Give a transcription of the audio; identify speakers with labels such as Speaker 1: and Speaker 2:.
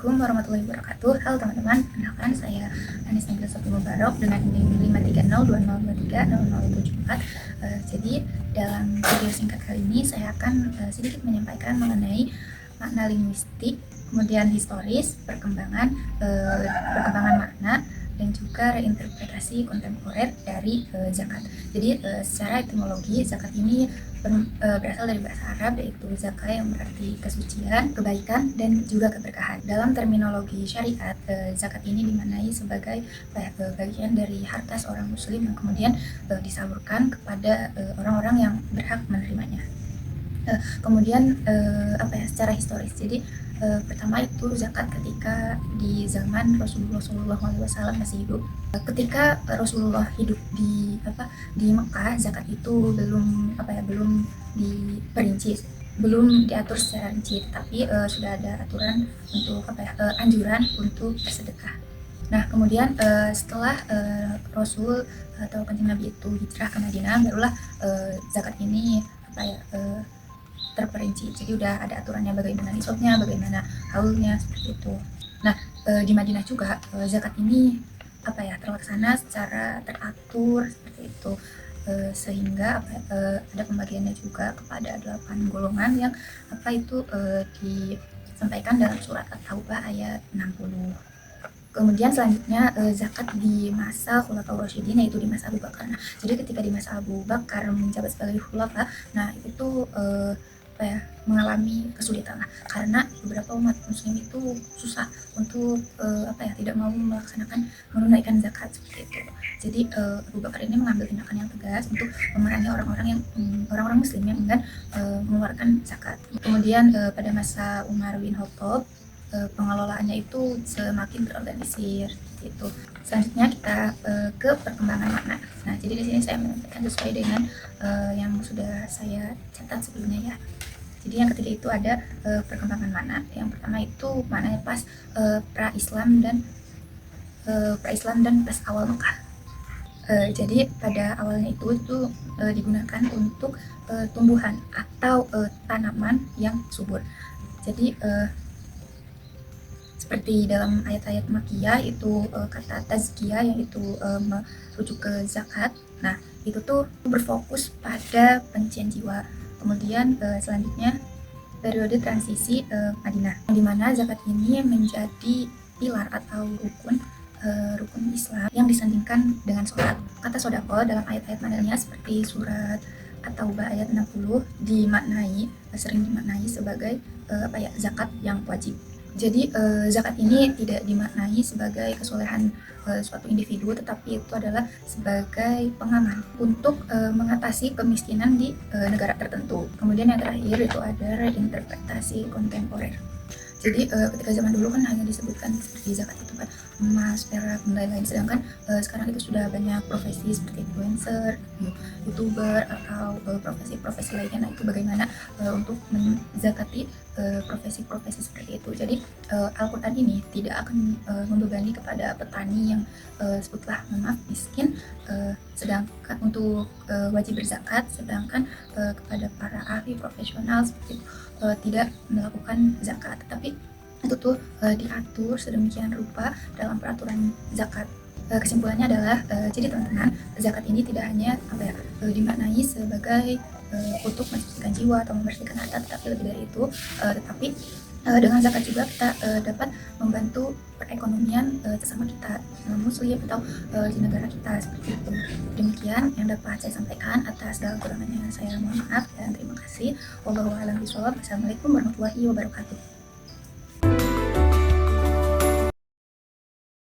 Speaker 1: Assalamualaikum warahmatullahi wabarakatuh. Halo teman-teman, kenalkan saya Anis Nabila Sofie Mubarok dengan NIM 53020230074. Jadi dalam video singkat kali ini saya akan sedikit menyampaikan mengenai makna linguistik, kemudian historis, perkembangan makna, dan juga reinterpretasi kontemporer dari zakat. Jadi secara etimologi zakat ini berasal dari bahasa Arab, yaitu zakah yang berarti kesucian, kebaikan, dan juga keberkahan. Dalam terminologi syariat, zakat ini dimaknai sebagai bagian dari harta seorang muslim yang kemudian disalurkan kepada orang-orang yang berhak menerimanya. Kemudian secara historis, jadi pertama itu zakat ketika di zaman Rasulullah SAW masih hidup. Ketika Rasulullah hidup di Mekah, zakat itu belum diperinci, belum diatur secara rinci, tapi sudah ada aturan untuk anjuran untuk bersedekah. Nah, kemudian setelah Rasul atau kanjeng Nabi itu hijrah ke Madinah, barulah zakat ini terperinci. Jadi udah ada aturannya bagaimana nisabnya, bagaimana haulnya, seperti itu. Nah, di Madinah juga zakat ini terlaksana secara teratur seperti itu, sehingga ada pembagiannya juga kepada 8 golongan yang disampaikan dalam surat At-Taubah ayat 60. Kemudian selanjutnya zakat di masa Khulafaur Rasyidin, yaitu di masa Abu Bakar. Nah, jadi ketika di masa Abu Bakar menjabat sebagai khulafa, nah itu mengalami kesulitan lah, karena beberapa umat muslim itu susah untuk tidak mau menunaikan zakat seperti itu. Jadi Abu Bakar ini mengambil tindakan yang tegas untuk memerangi orang-orang muslim yang enggan mengeluarkan zakat. Kemudian pada masa Umar bin Khattab, pengelolaannya itu semakin terorganisir gitu. Selanjutnya kita ke perkembangan makna. Nah, jadi di sini saya menyampaikan sesuai dengan yang sudah saya catat sebelumnya ya. Jadi yang ketiga itu ada perkembangan makna. Yang pertama itu maknanya pas pra-Islam dan pas awal Mekah. Jadi pada awalnya itu digunakan untuk tumbuhan atau tanaman yang subur. Jadi seperti dalam ayat-ayat Makkiyah itu kata tazkiyah, yaitu merujuk ke zakat. Nah, itu tuh berfokus pada penyucian jiwa. Kemudian selanjutnya periode transisi Madinah, di mana zakat ini menjadi pilar atau rukun Islam yang disandingkan dengan sholat. Kata sodako dalam ayat-ayat madaniah seperti surat At-Taubah ayat 60 sering dimaknai sebagai zakat yang wajib. Jadi zakat ini tidak dimaknai sebagai kesolehan suatu individu, tetapi itu adalah sebagai pengaman untuk mengatasi kemiskinan di negara tertentu. Kemudian yang terakhir itu ada reinterpretasi kontemporer. Jadi ketika zaman dulu kan hanya disebutkan seperti zakat itu kan emas, perak, dan lain-lain. Sedangkan sekarang itu sudah banyak profesi seperti influencer, youtuber, atau profesi-profesi lainnya. Nah, itu bagaimana untuk menzakati profesi-profesi seperti itu. Jadi Al-Quran ini tidak akan membebani kepada petani yang sebutlah miskin, sedangkan untuk wajib berzakat, sedangkan kepada para ahli profesional seperti itu tidak melakukan zakat, tetapi itu tuh diatur sedemikian rupa dalam peraturan zakat. Kesimpulannya adalah jadi teman-teman, zakat ini tidak hanya dimaknai sebagai untuk mensucikan jiwa atau membersihkan harta, tetapi lebih dari itu, tetapi dengan zakat juga kita dapat membantu perekonomian sesama kita muslim atau di negara kita seperti itu. Demikian yang dapat saya sampaikan. Atas segala kurangannya saya mohon maaf dan terima kasih. Wallahu a'lam bishawab. Assalamualaikum warahmatullahi wabarakatuh.